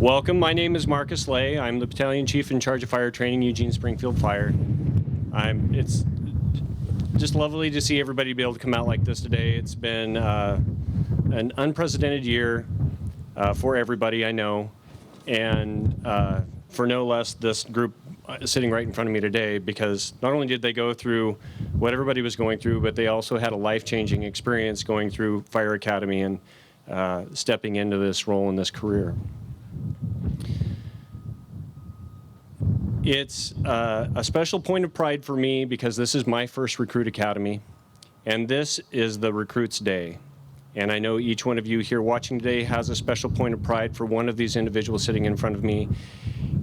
Welcome, my name is Marcus Lay. I'm the Battalion Chief in charge of fire training, Eugene Springfield Fire. It's just lovely to see everybody be able to come out like this today. It's been an unprecedented year for everybody, I know, and for no less this group sitting right in front of me today, because not only did they go through what everybody was going through, but they also had a life-changing experience going through Fire Academy and stepping into this role in this career. It's a special point of pride for me because this is my first recruit academy, and this is the Recruits Day. And I know each one of you here watching today has a special point of pride for one of these individuals sitting in front of me,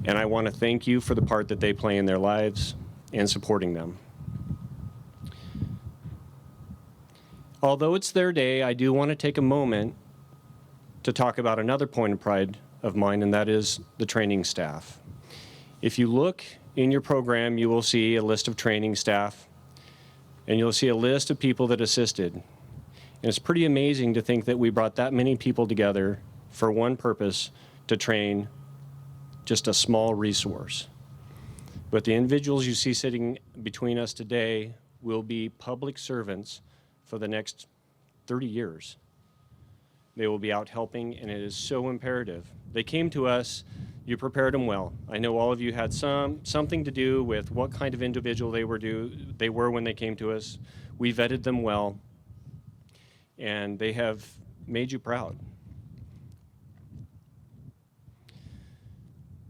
and I want to thank you for the part that they play in their lives and supporting them. Although it's their day, I do want to take a moment to talk about another point of pride of mine, and that is the training staff. If you look in your program, you will see a list of training staff, and you'll see a list of people that assisted. And it's pretty amazing to think that we brought that many people together for one purpose, to train just a small resource. But the individuals you see sitting between us today will be public servants for the next 30 years. They will be out helping, and it is so imperative. They came to us. You prepared them well. I know all of you had something to do with what kind of individual they were when they came to us. We vetted them well, and they have made you proud.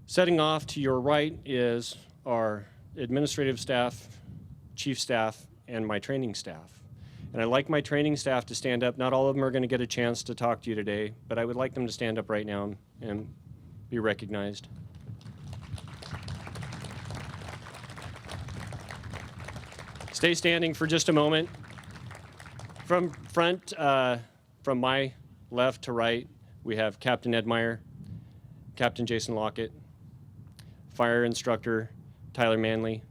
Setting off to your right is our administrative staff, chief staff, and my training staff. And I'd like my training staff to stand up. Not all of them are going to get a chance to talk to you today, but I would like them to stand up right now and be recognized. Stay standing for just a moment. From front, from my left to right, we have Captain Ed Meyer, Captain Jason Lockett, Fire Instructor Tyler Manley,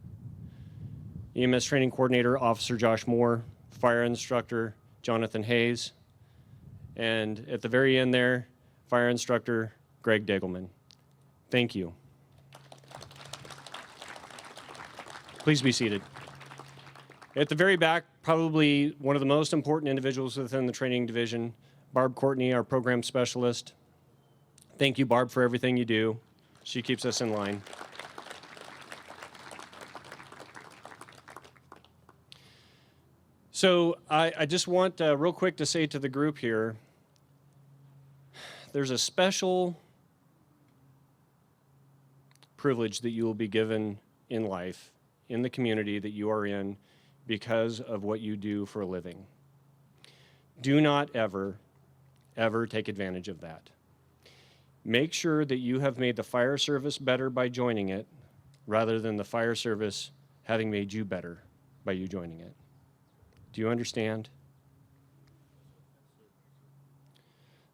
EMS Training Coordinator Officer Josh Moore, Fire Instructor Jonathan Hayes, and at the very end there, Fire Instructor Greg Degelman. Thank you. Please be seated. At the very back, probably one of the most important individuals within the training division, Barb Courtney, our program specialist. Thank you, Barb, for everything you do. She keeps us in line. So I just want real quick to say to the group here, there's a special privilege that you will be given in life, in the community that you are in, because of what you do for a living. Do not ever, ever take advantage of that. Make sure that you have made the fire service better by joining it, rather than the fire service having made you better by you joining it. Do you understand?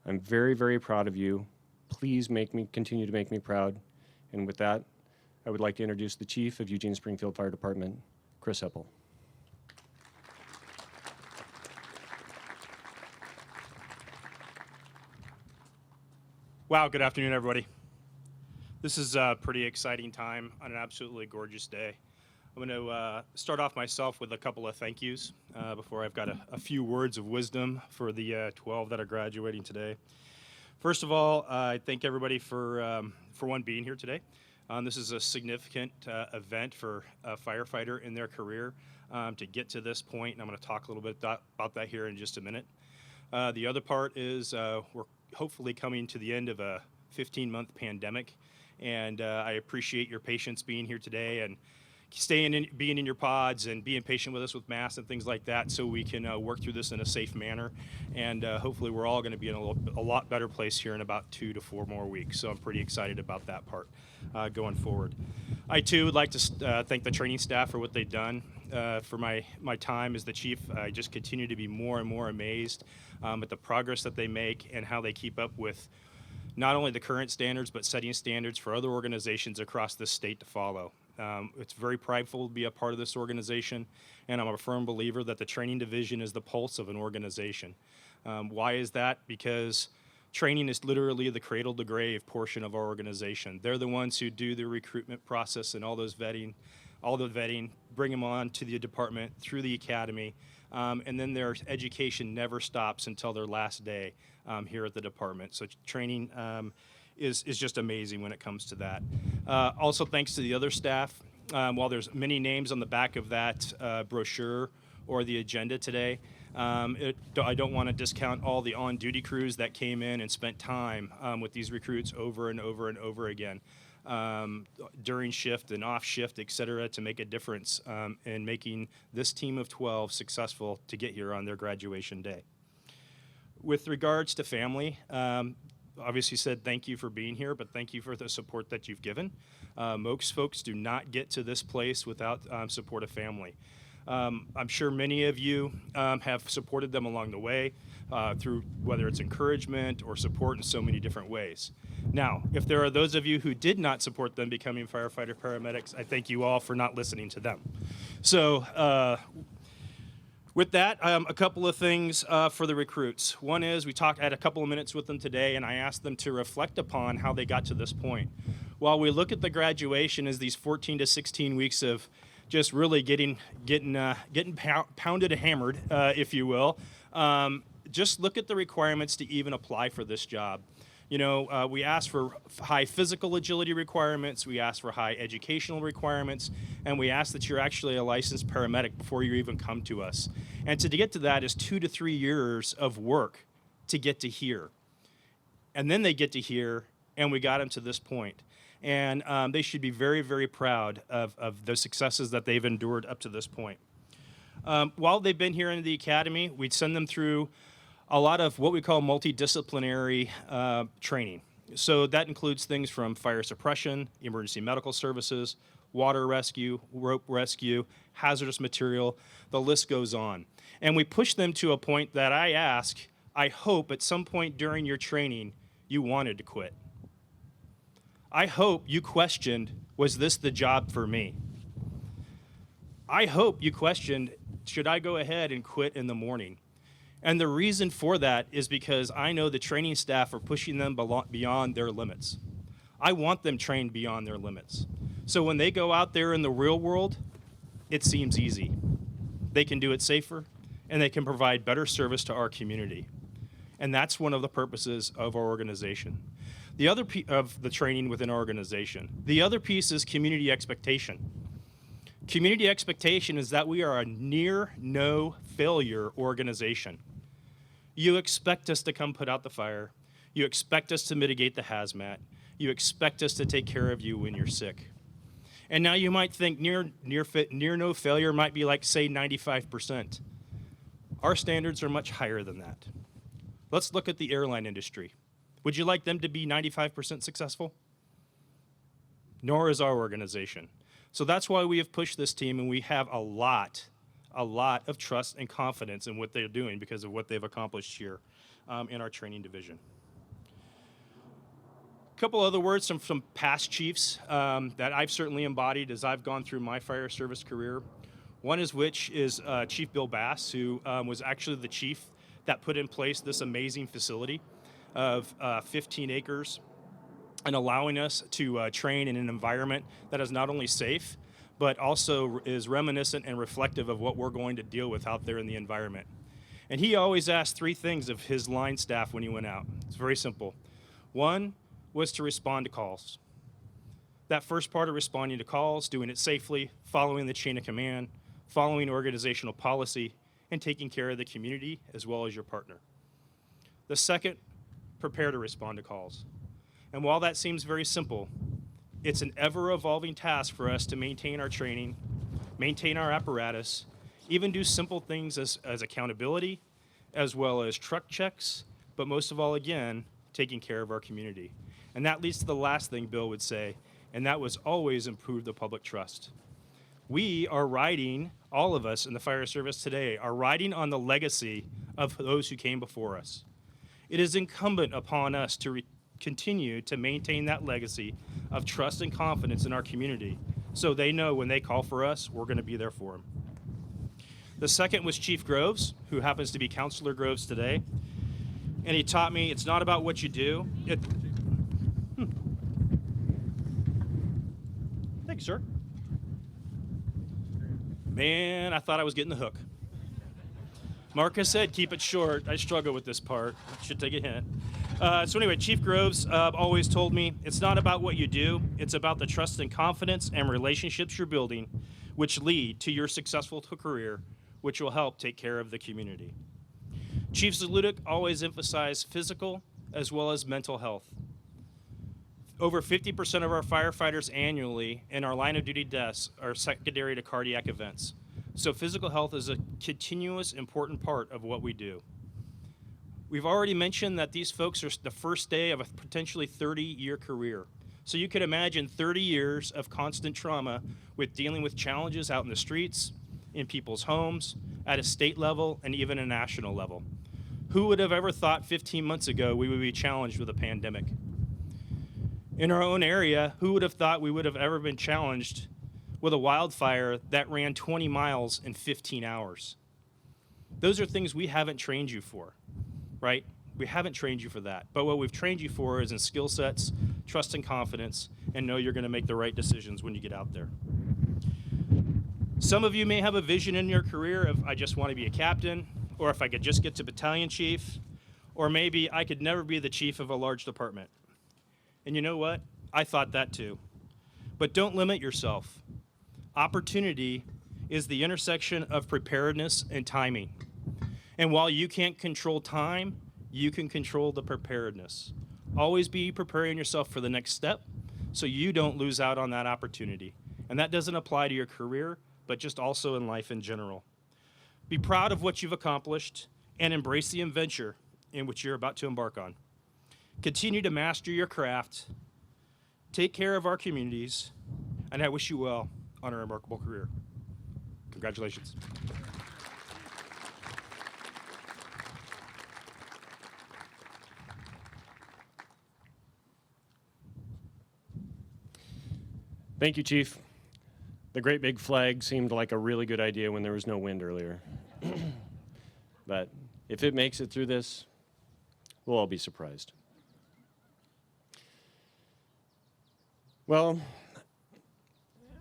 I'm very, very proud of you. Please continue to make me proud. And with that, I would like to introduce the Chief of Eugene Springfield Fire Department, Chris Heppel. Wow, good afternoon, everybody. This is a pretty exciting time on an absolutely gorgeous day. I'm going to start off myself with a couple of thank yous before I've got a few words of wisdom for the 12 that are graduating today. First of all, I thank everybody for one being here today. This is a significant event for a firefighter in their career to get to this point, and I'm going to talk a little bit about that here in just a minute. The other part is we're hopefully coming to the end of a 15-month pandemic, and I appreciate your patience being here today and being in your pods and being patient with us with masks and things like that, so we can work through this in a safe manner. And hopefully we're all going to be in a lot better place here in about 2 to 4 more weeks. So I'm pretty excited about that part going forward. I too would like to thank the training staff for what they've done. For my time as the chief, I just continue to be more and more amazed at the progress that they make and how they keep up with not only the current standards, but setting standards for other organizations across this state to follow. It's very prideful to be a part of this organization, and I'm a firm believer that the training division is the pulse of an organization. Why is that? Because Training is literally the cradle to grave portion of our organization. They're the ones who do the recruitment process and all the vetting, bring them on to the department through the academy, and then their education never stops until their last day here at the department. So training is just amazing when it comes to that. Also, thanks to the other staff. While there's many names on the back of that brochure or the agenda today, I don't want to discount all the on-duty crews that came in and spent time with these recruits over and over and over again during shift and off shift, et cetera, to make a difference in making this team of 12 successful to get here on their graduation day. With regards to family, obviously said thank you for being here, but thank you for the support that you've given. Most folks do not get to this place without support of family. I'm sure many of you have supported them along the way through whether it's encouragement or support in so many different ways. Now, if there are those of you who did not support them becoming firefighter paramedics, I thank you all for not listening to them. So with that, a couple of things for the recruits. One is I had a couple of minutes with them today, and I asked them to reflect upon how they got to this point. While we look at the graduation as these 14 to 16 weeks of just really getting pounded and hammered, if you will. Just look at the requirements to even apply for this job. You know, we ask for high physical agility requirements, we ask for high educational requirements, and we ask that you're actually a licensed paramedic before you even come to us. And to get to that is 2 to 3 years of work to get to here. And then they get to here, and we got them to this point. And they should be very, very proud of the successes that they've endured up to this point. While they've been here in the academy, we'd send them through a lot of what we call multidisciplinary training. So that includes things from fire suppression, emergency medical services, water rescue, rope rescue, hazardous material, the list goes on. And we push them to a point that I hope at some point during your training, you wanted to quit. I hope you questioned, was this the job for me? I hope you questioned, should I go ahead and quit in the morning? And the reason for that is because I know the training staff are pushing them beyond their limits. I want them trained beyond their limits. So when they go out there in the real world, it seems easy. They can do it safer, and they can provide better service to our community. And that's one of the purposes of our organization. The other piece of the training within our organization. The other piece is community expectation. Community expectation is that we are a near no failure organization. You expect us to come put out the fire. You expect us to mitigate the hazmat. You expect us to take care of you when you're sick. And now you might think near no failure might be like, say, 95%. Our standards are much higher than that. Let's look at the airline industry. Would you like them to be 95% successful? Nor is our organization. So that's why we have pushed this team, and we have a lot of trust and confidence in what they're doing because of what they've accomplished here in our training division. A couple other words from some past chiefs that I've certainly embodied as I've gone through my fire service career. One is Chief Bill Bass, who was actually the chief that put in place this amazing facility of 15 acres and allowing us to train in an environment that is not only safe, but also is reminiscent and reflective of what we're going to deal with out there in the environment. And he always asked 3 things of his line staff when he went out. It's very simple. One was to respond to calls. That first part of responding to calls, doing it safely, following the chain of command, following organizational policy, and taking care of the community as well as your partner. The second, prepare to respond to calls. And while that seems very simple, it's an ever-evolving task for us to maintain our training, maintain our apparatus, even do simple things as accountability, as well as truck checks, but most of all, again, taking care of our community. And that leads to the last thing Bill would say, and that was always improve the public trust. We are riding, all of us in the fire service today, are riding on the legacy of those who came before us. It is incumbent upon us to continue to maintain that legacy of trust and confidence in our community so they know when they call for us, we're going to be there for them. The second was Chief Groves, who happens to be Counselor Groves today. and he taught me it's not about what you do. Thanks, sir. Man, I thought I was getting the hook. Marcus said, keep it short. I struggle with this part. Should take a hint. So anyway, Chief Groves always told me, it's not about what you do. It's about the trust and confidence and relationships you're building, which lead to your successful career, which will help take care of the community. Chief Zaludik always emphasized physical as well as mental health. Over 50% of our firefighters annually in our line of duty deaths are secondary to cardiac events. So physical health is a continuous important part of what we do. We've already mentioned that these folks are the first day of a potentially 30-year career. So you could imagine 30 years of constant trauma with dealing with challenges out in the streets, in people's homes, at a state level, and even a national level. Who would have ever thought 15 months ago we would be challenged with a pandemic? In our own area, who would have thought we would have ever been challenged with a wildfire that ran 20 miles in 15 hours? Those are things we haven't trained you for, right? We haven't trained you for that. But what we've trained you for is in skill sets, trust and confidence, and know you're going to make the right decisions when you get out there. Some of you may have a vision in your career of, I just want to be a captain, or if I could just get to battalion chief, or maybe I could never be the chief of a large department. And you know what? I thought that too. But don't limit yourself. Opportunity is the intersection of preparedness and timing. And while you can't control time, you can control the preparedness. Always be preparing yourself for the next step so you don't lose out on that opportunity. And that doesn't apply to your career, but just also in life in general. Be proud of what you've accomplished and embrace the adventure in which you're about to embark on. Continue to master your craft, take care of our communities, and I wish you well on a remarkable career. Congratulations. Thank you, Chief. The great big flag seemed like a really good idea when there was no wind earlier. But if it makes it through this, we'll all be surprised. Well,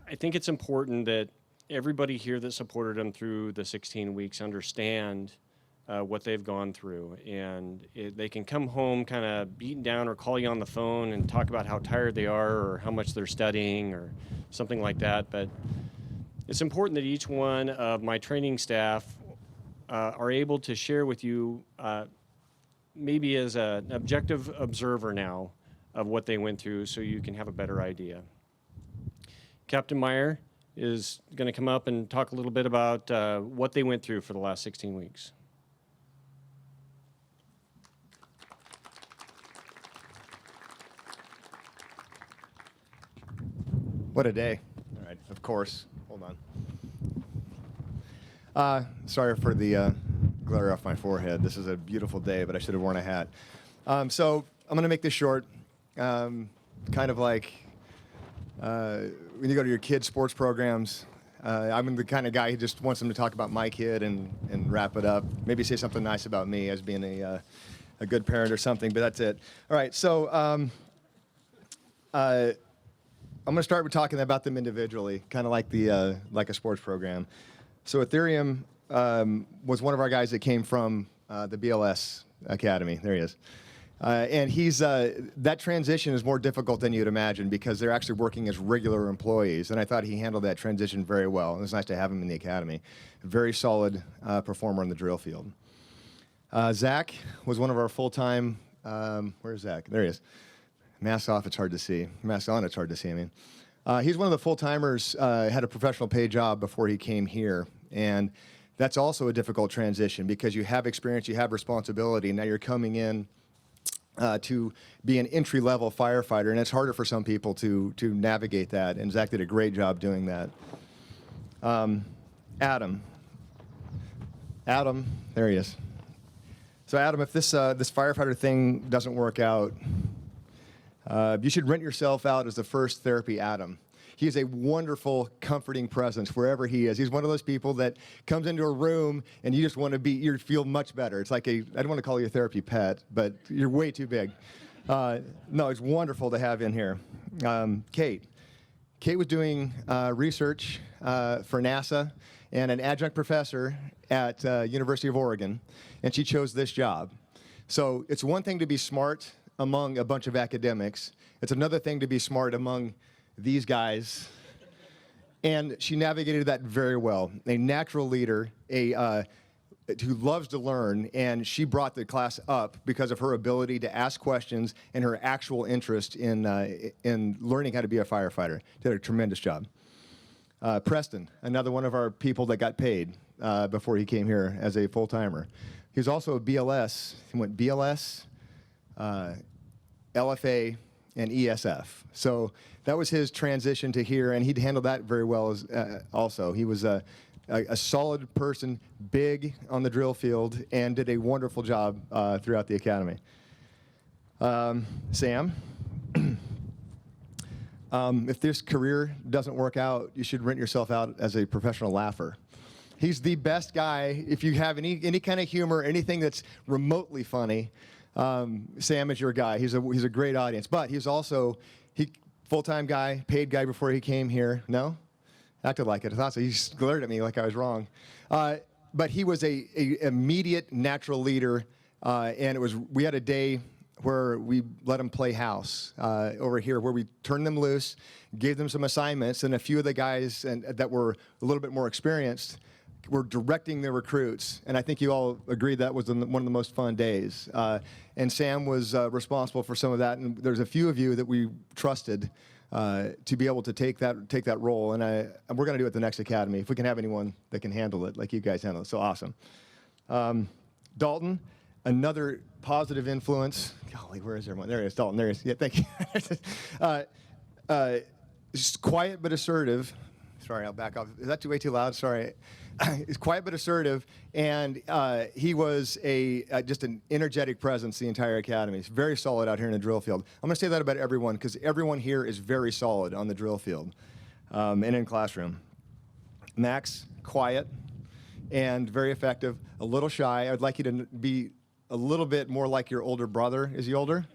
I think it's important that everybody here that supported them through the 16 weeks understand what they've gone through. And they can come home kind of beaten down or call you on the phone and talk about how tired they are or how much they're studying or something like that. But it's important that each one of my training staff are able to share with you maybe as an objective observer now of what they went through so you can have a better idea. Captain Meyer is going to come up and talk a little bit about what they went through for the last 16 weeks. What a day. All right, of course. Hold on. Sorry for the glare off my forehead. This is a beautiful day, but I should have worn a hat. So I'm going to make this short. Kind of like when you go to your kids' sports programs, I'm the kind of guy who just wants them to talk about my kid and wrap it up. Maybe say something nice about me as being a good parent or something, but that's it. All right, so I'm going to start with talking about them individually, kind of like like a sports program. So Ethereum was one of our guys that came from the BLS Academy. There he is. And he's that transition is more difficult than you'd imagine because they're actually working as regular employees. And I thought he handled that transition very well. It was nice to have him in the academy. Very solid performer in the drill field. Zach was one of our full-time. Where's Zach? There he is. Mask off, it's hard to see. Mask on, it's hard to see. I mean, he's one of the full-timers. Had a professional pay job before he came here, and that's also a difficult transition because you have experience, you have responsibility. Now you're coming in to be an entry-level firefighter, and it's harder for some people to navigate that. And Zach did a great job doing that. Adam, there he is. So Adam, if this firefighter thing doesn't work out, you should rent yourself out as the first therapy Adam. he is a wonderful, comforting presence wherever he is. He's one of those people that comes into a room and you just want to you feel much better. It's like I don't want to call you a therapy pet, but you're way too big. No, it's wonderful to have in here. Kate. Kate was doing research for NASA and an adjunct professor at University of Oregon, and she chose this job. So it's one thing to be smart among a bunch of academics. It's another thing to be smart among these guys. And she navigated that very well. A natural leader, who loves to learn, and she brought the class up because of her ability to ask questions and her actual interest in learning how to be a firefighter. Did a tremendous job. Preston, another one of our people that got paid before he came here as a full-timer. He was also a BLS. He went BLS, LFA, and ESF. So that was his transition to here, and he'd handled that very well as, also. He was a solid person, big on the drill field, and did a wonderful job throughout the academy. Sam, if this career doesn't work out, you should rent yourself out as a professional laugher. He's the best guy. If you have any kind of humor, anything that's remotely funny, Sam is your guy. He's a great audience. But he's also full-time guy, paid guy before he came here. No? Acted like it. I thought so. He glared at me like I was wrong. But he was a immediate natural leader, and we had a day where we let them play house over here, where we turned them loose, gave them some assignments, and a few of the guys that were a little bit more experienced were directing the recruits. And I think you all agreed that was one of the most fun days. And Sam was responsible for some of that, and there's a few of you that we trusted to be able to take that role, and we're going to do it at the next academy if we can have anyone that can handle it like you guys handle it. So awesome. Dalton, another positive influence. Golly, where is everyone? There he is, Dalton. There he is. Yeah, thank you. Just quiet but assertive. Sorry, I'll back off. Is that way too loud? Sorry. He's quiet but assertive, and he was just an energetic presence the entire academy. He's very solid out here in the drill field. I'm going to say that about everyone because everyone here is very solid on the drill field and in classroom. Max, quiet and very effective, a little shy. I'd like you to be a little bit more like your older brother. Is he older?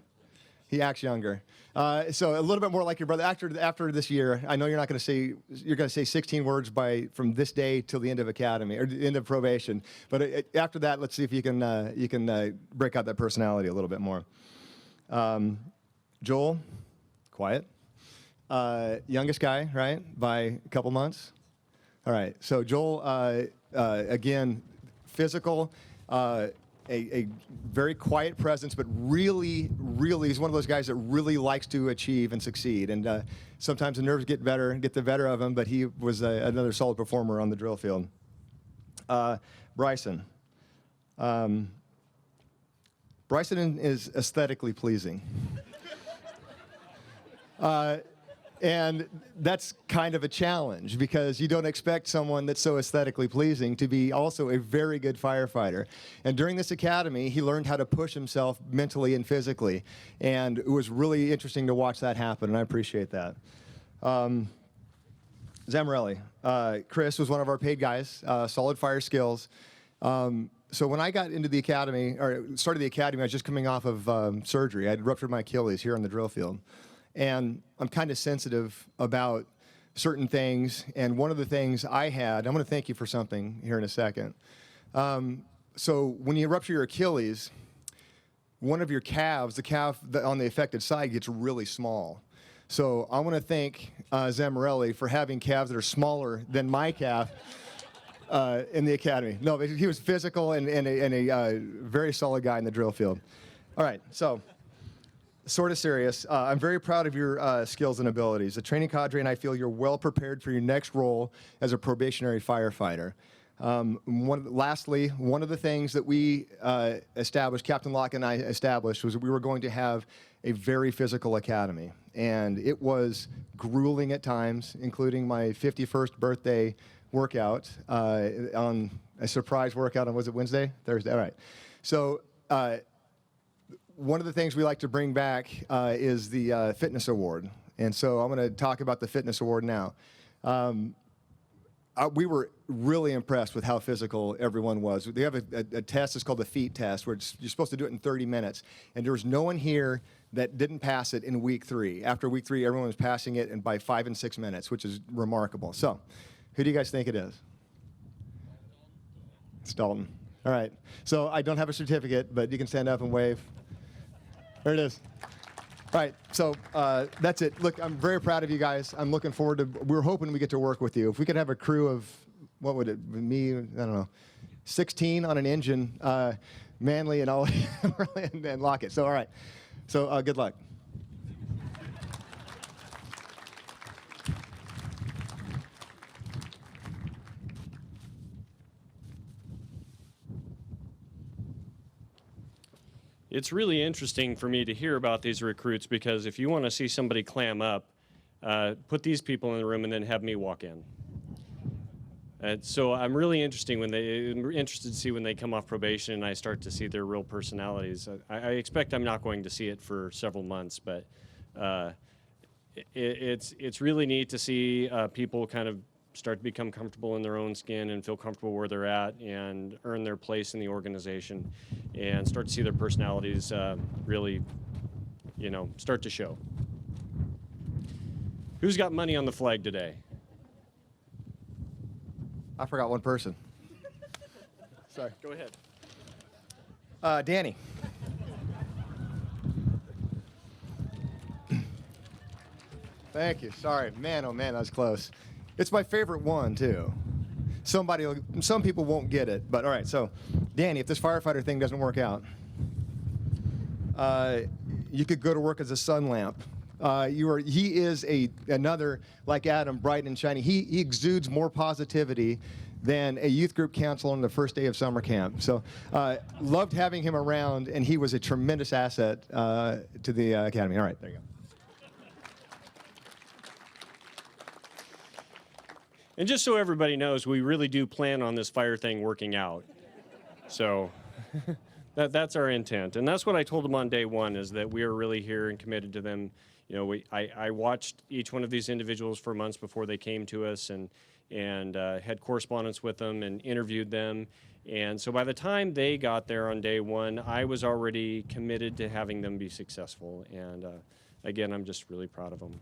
He acts younger. So a little bit more like your brother. After this year, I know you're going to say 16 words from this day till the end of academy or the end of probation. But after that, let's see if you can break out that personality a little bit more. Joel, quiet. Youngest guy, right? By a couple months. All right. So Joel, again, physical. A very quiet presence, but really, he's one of those guys that really likes to achieve and succeed. And sometimes the nerves get the better of him, but he was another solid performer on the drill field. Bryson. Bryson is aesthetically pleasing. And that's kind of a challenge because you don't expect someone that's so aesthetically pleasing to be also a very good firefighter. And during this academy, he learned how to push himself mentally and physically. And it was really interesting to watch that happen, and I appreciate that. Zamorelli. Chris was one of our paid guys, solid fire skills. So when I got into the academy, or started the academy, I was just coming off of surgery. I had ruptured my Achilles here on the drill field. And I'm kind of sensitive about certain things. And one of the things I'm going to thank you for something here in a second. So when you rupture your Achilles, one of your calves, the calf on the affected side gets really small. So I want to thank Zamorelli for having calves that are smaller than my calf in the academy. No, but he was physical and a very solid guy in the drill field. All right, so sort of serious. I'm very proud of your skills and abilities. The training cadre and I feel you're well prepared for your next role as a probationary firefighter. Lastly, one of the things that we established, Captain Locke and I established, was that we were going to have a very physical academy. And it was grueling at times, including my 51st birthday workout on a surprise workout on, was it Wednesday? Thursday? All right. So one of the things we like to bring back is the fitness award. And so I'm going to talk about the fitness award now. We were really impressed with how physical everyone was. They have a test, it's called the FEAT test, where you're supposed to do it in 30 minutes. And there was no one here that didn't pass it in week 3. After week 3, everyone was passing it by 5 and 6 minutes, which is remarkable. So, who do you guys think it is? It's Dalton. All right. So I don't have a certificate, but you can stand up and wave. There it is. All right, so that's it. Look, I'm very proud of you guys. I'm looking forward to, we're hoping we get to work with you. If we could have a crew of, what would it be, me, I don't know, 16 on an engine, Manly and all, and lock it. So, all right. So, good luck. It's really interesting for me to hear about these recruits, because if you want to see somebody clam up, put these people in the room and then have me walk in. So I'm really interested to see when they come off probation and I start to see their real personalities. I expect I'm not going to see it for several months, but it's really neat to see people kind of start to become comfortable in their own skin and feel comfortable where they're at and earn their place in the organization and start to see their personalities really, start to show. Who's got money on the flag today? I forgot one person. Sorry. Go ahead. Danny. Thank you. Sorry. Man, oh man, that was close. It's my favorite one, too. Some people won't get it, but all right. So, Danny, if this firefighter thing doesn't work out, you could go to work as a sun lamp. He is another, like Adam, bright and shiny. He exudes more positivity than a youth group counselor on the first day of summer camp. So, loved having him around, and he was a tremendous asset to the academy. All right, there you go. And just so everybody knows, we really do plan on this fire thing working out. So that's our intent. And that's what I told them on day one, is that we are really here and committed to them. I watched each one of these individuals for months before they came to us and had correspondence with them and interviewed them. And so by the time they got there on day one, I was already committed to having them be successful. And again, I'm just really proud of them.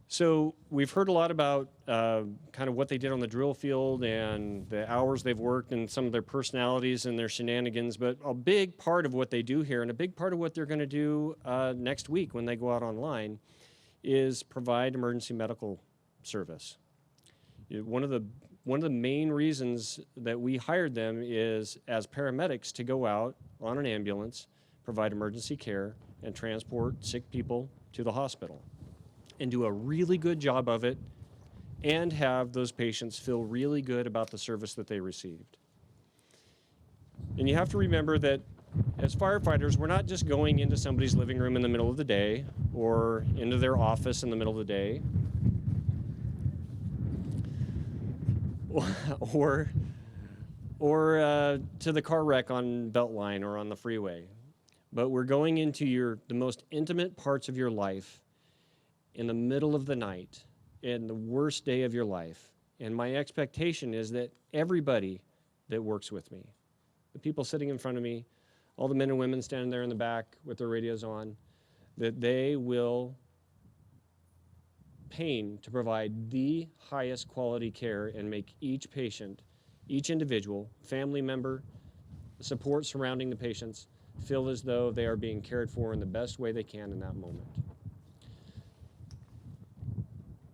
So we've heard a lot about kind of what they did on the drill field and the hours they've worked and some of their personalities and their shenanigans, but a big part of what they do here and a big part of what they're going to do next week when they go out online is provide emergency medical service. One of the main reasons that we hired them is as paramedics to go out on an ambulance, provide emergency care, and transport sick people to the hospital, and do a really good job of it, and have those patients feel really good about the service that they received. And you have to remember that as firefighters, we're not just going into somebody's living room in the middle of the day or into their office in the middle of the day or to the car wreck on Beltline or on the freeway. But we're going into the most intimate parts of your life in the middle of the night, in the worst day of your life. And my expectation is that everybody that works with me, the people sitting in front of me, all the men and women standing there in the back with their radios on, that they will pain to provide the highest quality care and make each patient, each individual, family member, support surrounding the patients, feel as though they are being cared for in the best way they can in that moment.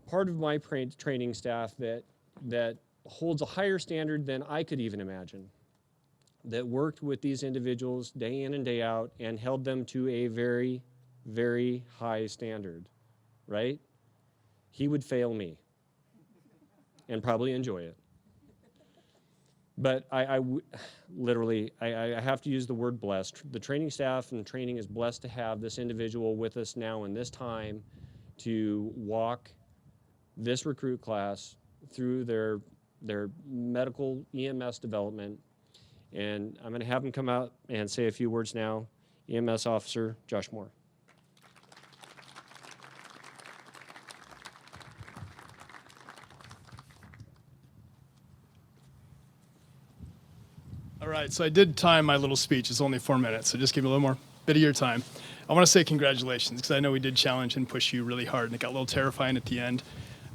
Part of my training staff that holds a higher standard than I could even imagine, that worked with these individuals day in and day out and held them to a very, very high standard, right? He would fail me and probably enjoy it. But I literally have to use the word blessed. The training staff and training is blessed to have this individual with us now in this time to walk this recruit class through their medical EMS development. And I'm going to have him come out and say a few words now. EMS Officer Josh Moore. right, so I did time my little speech. It's only 4 minutes, so just give me a little more bit of your time. I want to say congratulations, because I know we did challenge and push you really hard, and it got a little terrifying at the end.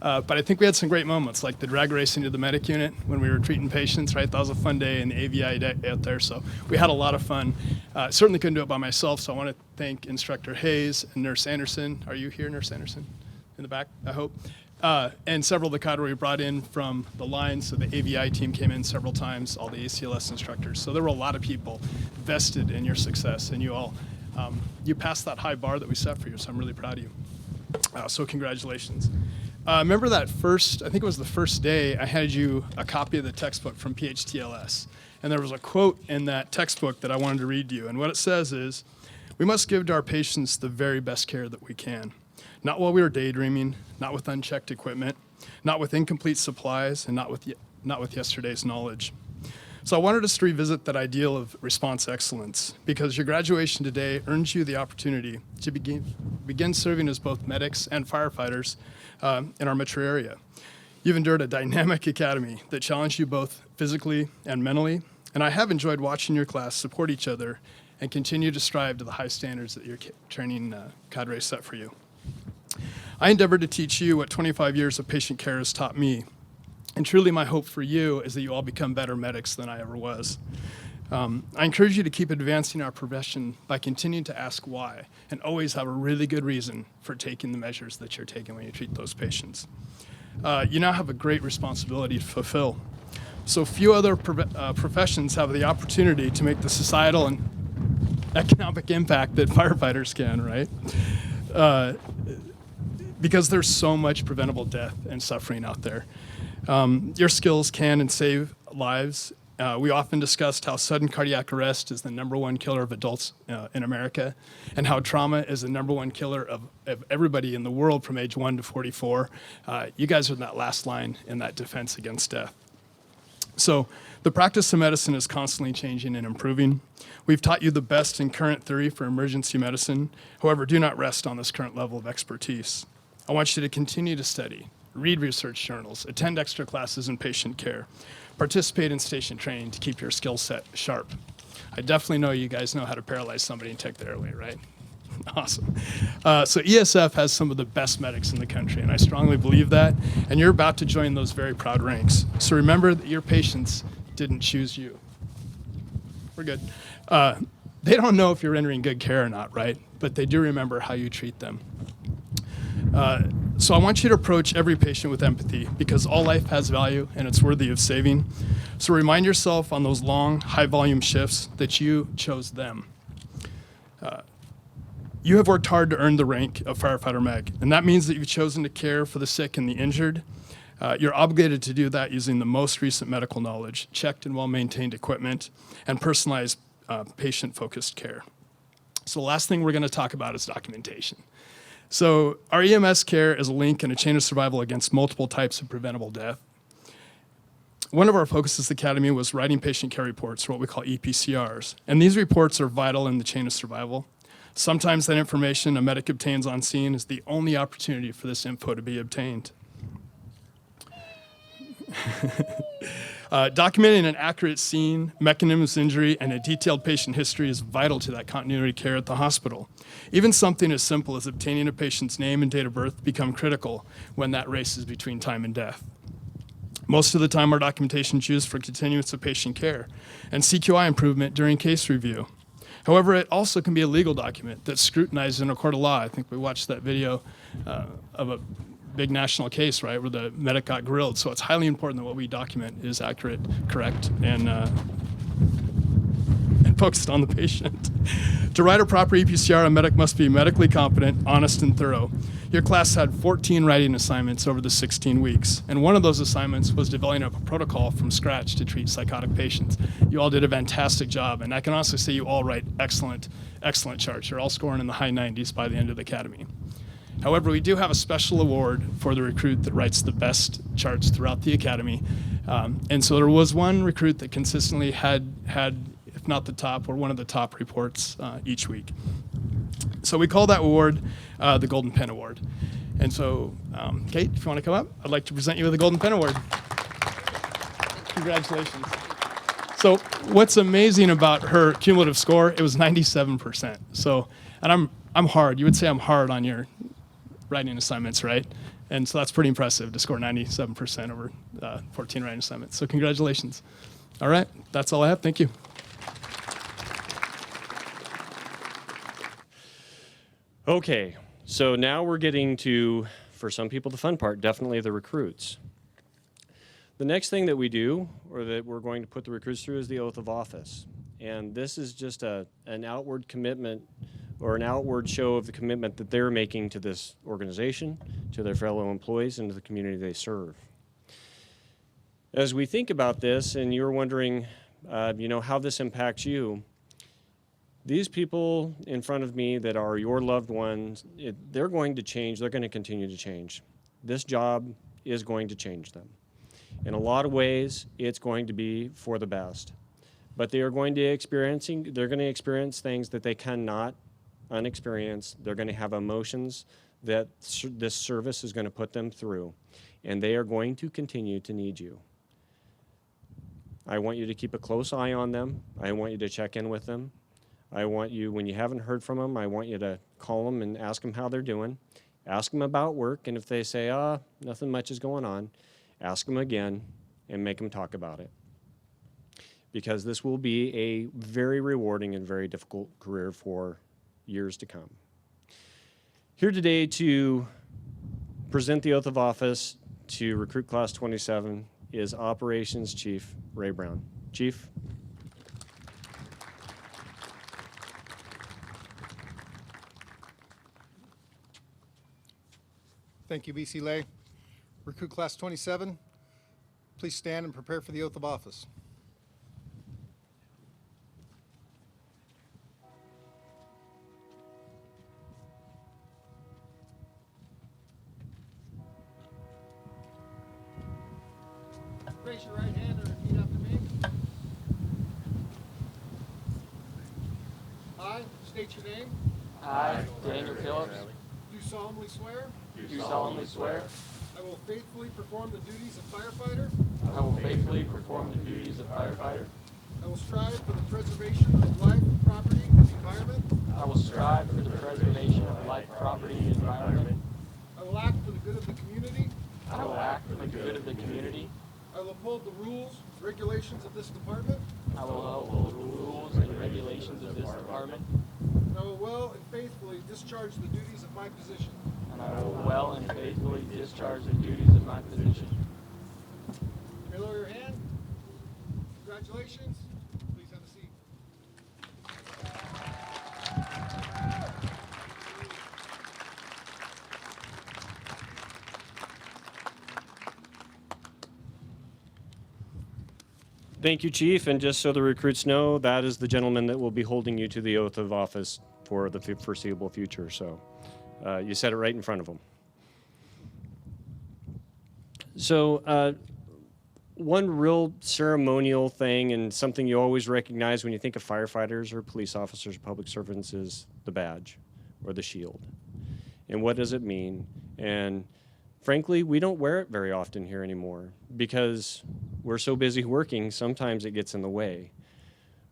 But I think we had some great moments, like the drag racing to the medic unit when we were treating patients, right? That was a fun day, and the AVI day out there, so we had a lot of fun. Certainly couldn't do it by myself, so I want to thank Instructor Hayes and Nurse Anderson. Are you here, Nurse Anderson? In the back, I hope. And several of the cadre we brought in from the line, so the AVI team came in several times, all the ACLS instructors. So there were a lot of people vested in your success, and you all, you passed that high bar that we set for you, so I'm really proud of you. So congratulations. Remember that first, I think it was the first day, I handed you a copy of the textbook from PHTLS. And there was a quote in that textbook that I wanted to read to you. And what it says is, "We must give to our patients the very best care that we can. Not while we are daydreaming, not with unchecked equipment, not with incomplete supplies, and not with yesterday's knowledge." So I wanted us to revisit that ideal of response excellence, because your graduation today earns you the opportunity to begin serving as both medics and firefighters in our metro area. You've endured a dynamic academy that challenged you both physically and mentally, and I have enjoyed watching your class support each other and continue to strive to the high standards that your training cadre set for you. I endeavored to teach you what 25 years of patient care has taught me. And truly my hope for you is that you all become better medics than I ever was. I encourage you to keep advancing our profession by continuing to ask why, and always have a really good reason for taking the measures that you're taking when you treat those patients. You now have a great responsibility to fulfill. So few other professions have the opportunity to make the societal and economic impact that firefighters can, right? Because there's so much preventable death and suffering out there. Your skills can and save lives. We often discussed how sudden cardiac arrest is the #1 killer of adults in America, and how trauma is the #1 killer of everybody in the world from age 1 to 44. You guys are in that last line in that defense against death. So the practice of medicine is constantly changing and improving. We've taught you the best in current theory for emergency medicine. However, do not rest on this current level of expertise. I want you to continue to study, read research journals, attend extra classes in patient care, participate in station training to keep your skill set sharp. I definitely know you guys know how to paralyze somebody and take the airway, right? Awesome. So ESF has some of the best medics in the country, and I strongly believe that, and you're about to join those very proud ranks. So remember that your patients didn't choose you. We're good. They don't know if you're rendering good care or not, right? But they do remember how you treat them. So I want you to approach every patient with empathy, because all life has value and it's worthy of saving. So remind yourself on those long, high-volume shifts that you chose them. You have worked hard to earn the rank of firefighter meg, and that means that you've chosen to care for the sick and the injured. You're obligated to do that using the most recent medical knowledge, checked and well-maintained equipment, and personalized patient-focused care. So the last thing we're going to talk about is documentation. So our EMS care is a link in a chain of survival against multiple types of preventable death. One of our focuses at the Academy was writing patient care reports, or what we call EPCRs. And these reports are vital in the chain of survival. Sometimes that information a medic obtains on scene is the only opportunity for this info to be obtained. Documenting an accurate scene, mechanisms of injury, and a detailed patient history is vital to that continuity of care at the hospital. Even something as simple as obtaining a patient's name and date of birth become critical when that race is between time and death. Most of the time, our documentation is used for continuance of patient care and CQI improvement during case review. However, it also can be a legal document that's scrutinized in a court of law. I think we watched that video of a big national case, right, where the medic got grilled. So it's highly important that what we document is accurate, correct, and focused on the patient. To write a proper EPCR, a medic must be medically competent, honest, and thorough. Your class had 14 writing assignments over the 16 weeks, and one of those assignments was developing a protocol from scratch to treat psychotic patients. You all did a fantastic job, and I can honestly say you all write excellent, excellent charts. You're all scoring in the high 90s by the end of the academy. However, we do have a special award for the recruit that writes the best charts throughout the academy. And so there was one recruit that consistently had, if not the top, or one of the top reports each week. So we call that award the Golden Pen Award. And so, Kate, if you want to come up, I'd like to present you with the Golden Pen Award. Congratulations. So what's amazing about her cumulative score, it was 97%. So, and I'm hard. You would say I'm hard on your writing assignments, right? And so that's pretty impressive to score 97% over 14 writing assignments. So congratulations. All right, that's all I have. Thank you. Okay, so now we're getting to, for some people, the fun part, definitely the recruits. The next thing that we do, or that we're going to put the recruits through, is the oath of office. And this is just an outward commitment or an outward show of the commitment that they're making to this organization, to their fellow employees, and to the community they serve. As we think about this, and you're wondering, how this impacts you, these people in front of me that are your loved ones, they're going to change. They're going to continue to change. This job is going to change them. In a lot of ways, it's going to be for the best. But they're going to experience things that they cannot unexperience. They're going to have emotions that this service is going to put them through. And they are going to continue to need you. I want you to keep a close eye on them. I want you to check in with them. I want you, when you haven't heard from them, I want you to call them and ask them how they're doing. Ask them about work, and if they say, nothing much is going on, ask them again and make them talk about it. Because this will be a very rewarding and very difficult career for years to come. Here today to present the oath of office to Recruit Class 27 is Operations Chief Ray Brown. Chief. Thank you, BC Lay. Recruit Class 27, please stand and prepare for the oath of office. Raise your right hand and repeat after me. I state your name. I, Daniel Phillips, Do solemnly swear do solemnly swear I will faithfully perform the duties of firefighter. I will faithfully perform the duties of firefighter. I will strive for the preservation of life, property, and the environment. I will strive for the preservation of life, property, and environment. I will act for the good of the community. I will act for the good of the community. I will uphold the rules, regulations of this department. I will uphold the rules and regulations of this department. And I will well and faithfully discharge the duties of my position. And I will well and faithfully discharge the duties of my position. May I lower your hand? Congratulations. Please have a seat. Thank you, Chief. And just so the recruits know, that is the gentleman that will be holding you to the oath of office for the foreseeable future. So you said it right in front of him. So one real ceremonial thing and something you always recognize when you think of firefighters or police officers or public servants is the badge or the shield. And what does it mean? And frankly, we don't wear it very often here anymore because we're so busy working, sometimes it gets in the way.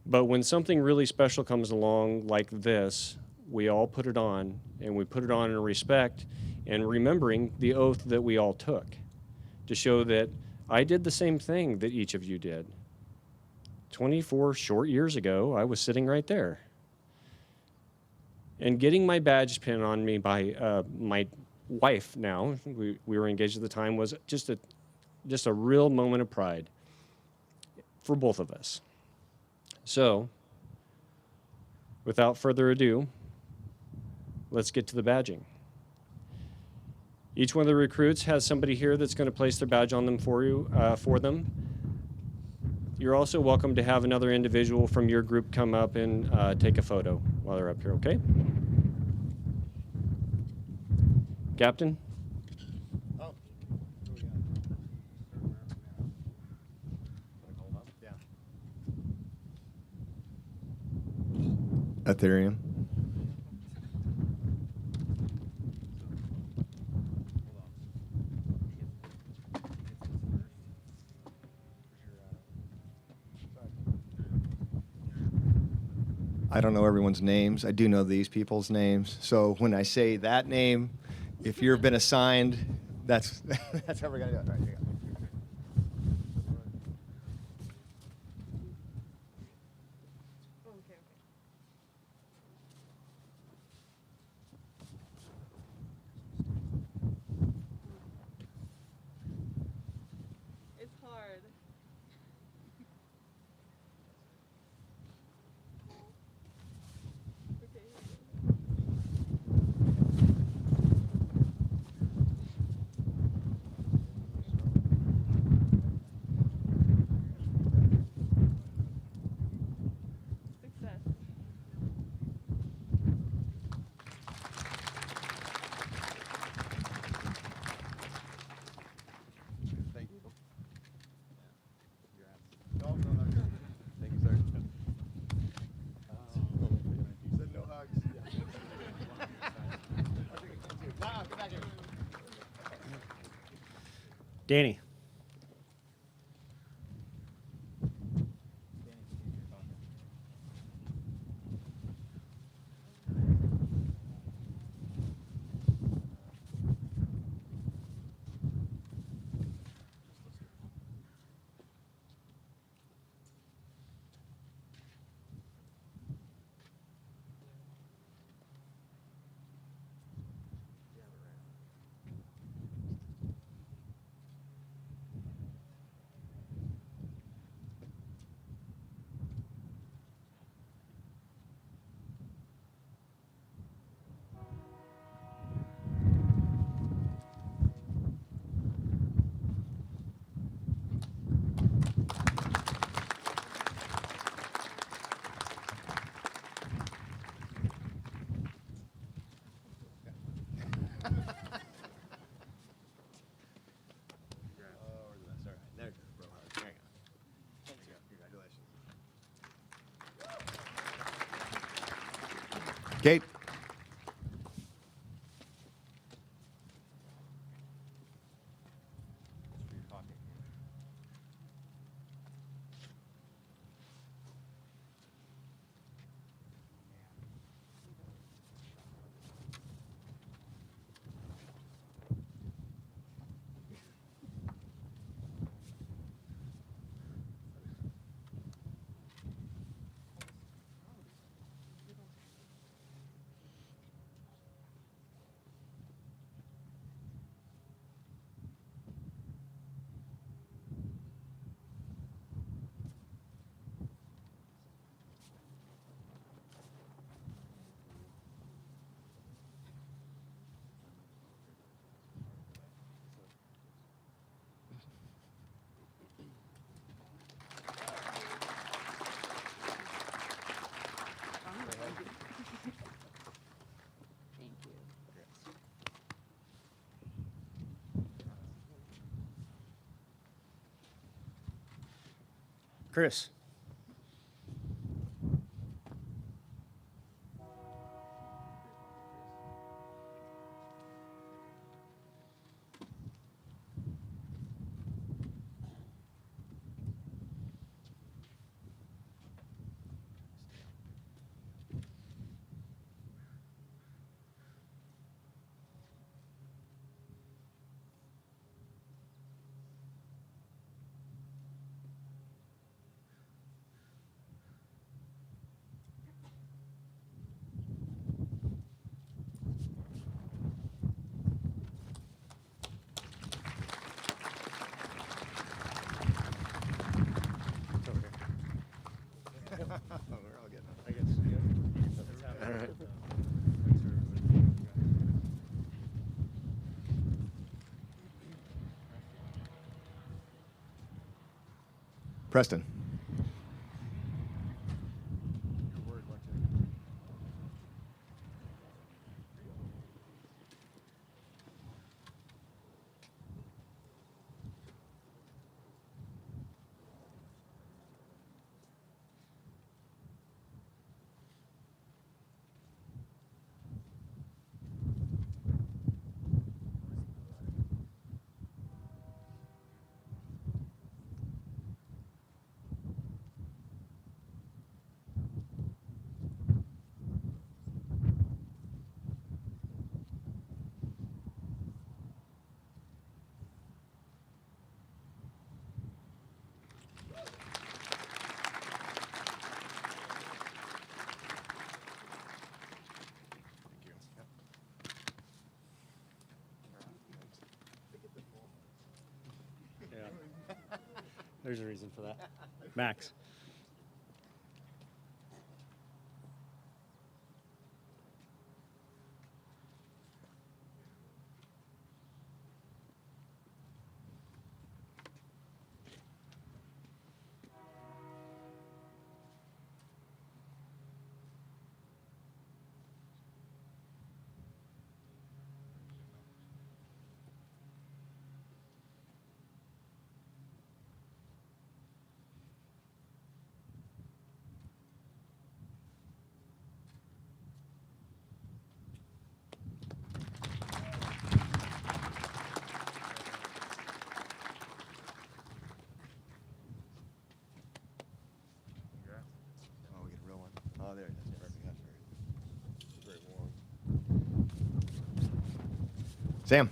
But when something really special comes along like this, we all put it on, and we put it on in respect and remembering the oath that we all took to show that I did the same thing that each of you did. 24 short years ago, I was sitting right there. And getting my badge pin on me by my wife now, we were engaged at the time, was just a real moment of pride for both of us. So, without further ado, let's get to the badging. Each one of the recruits has somebody here that's going to place their badge on them for them. You're also welcome to have another individual from your group come up and take a photo while they're up here, okay? Captain? Ethereum. I don't know everyone's names. I do know these people's names. So when I say that name, if you've been assigned, that's that's how we're gonna do it. All right, here you go. It's hard. Okay, here we go. Success. Thank you. Thank you, sir. Said no hugs. Get back here. Danny. There you go, bro. There you go. Thanks, congratulations. Kate. Chris. We're all getting it. I guess. All right. Preston. There's a reason for that. Max. Oh, we get a real one. Oh, there it is. Perfect. That's very warm. Sam.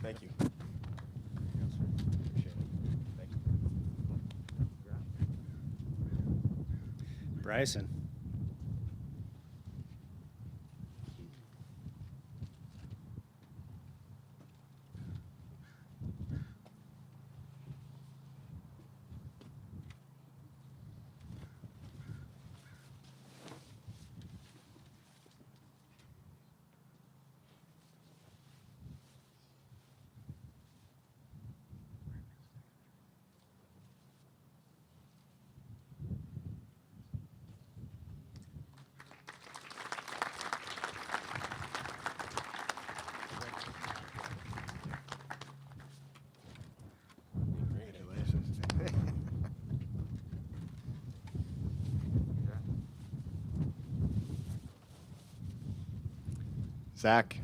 Thank you. Appreciate it. Thank you. Bryson. Congratulations. Zach.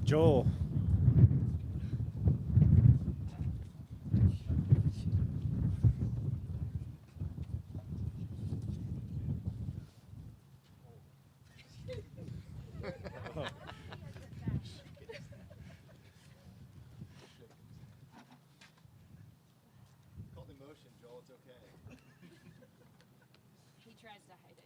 Joel. emotion, Joel. It's okay. He tries to hide it.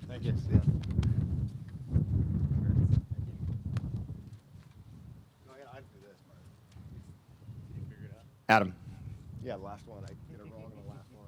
Thank you. See ya. Adam. Yeah, the last one. I get it wrong on the last one.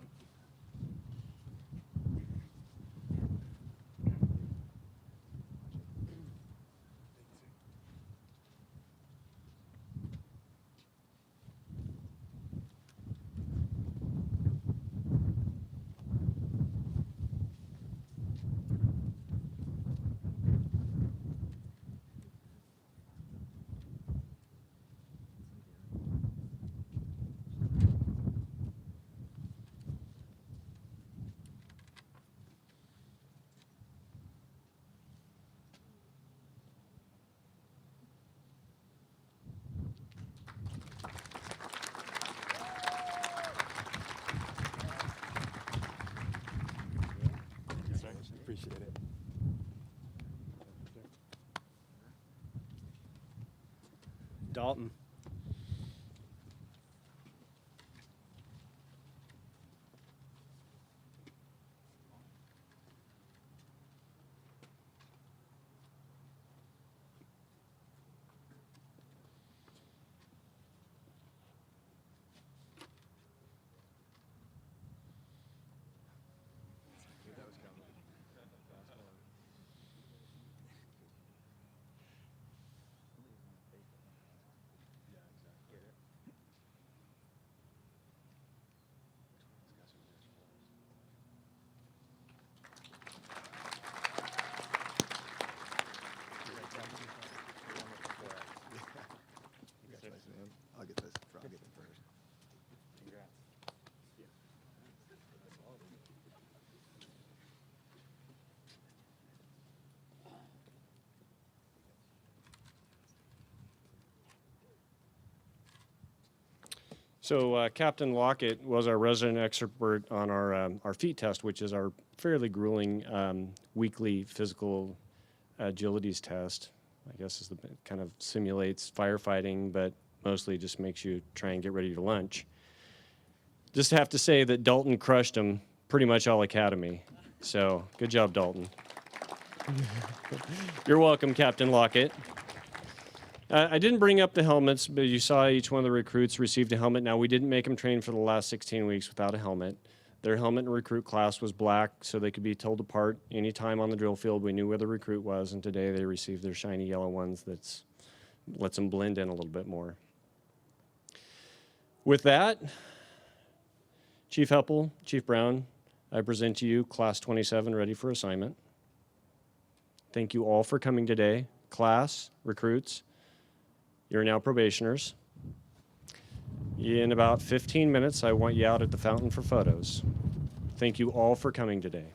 Appreciate it. Dalton. I'll get this. I'll get them first. So Captain Lockett was our resident expert on our feet test, which is our fairly grueling weekly physical agilities test. I guess is the kind of simulates firefighting, but mostly just makes you try and get ready for lunch. Just have to say that Dalton crushed him pretty much all academy. So good job, Dalton. You're welcome, Captain Lockett. I didn't bring up the helmets, but you saw each one of the recruits received a helmet. Now, we didn't make them train for the last 16 weeks without a helmet. Their helmet and recruit class was black, so they could be told apart anytime on the drill field. We knew where the recruit was, and today they received their shiny yellow ones that lets them blend in a little bit more. With that, Chief Heppel, Chief Brown, I present to you Class 27 ready for assignment. Thank you all for coming today. Class, recruits, you're now probationers. In about 15 minutes, I want you out at the fountain for photos. Thank you all for coming today.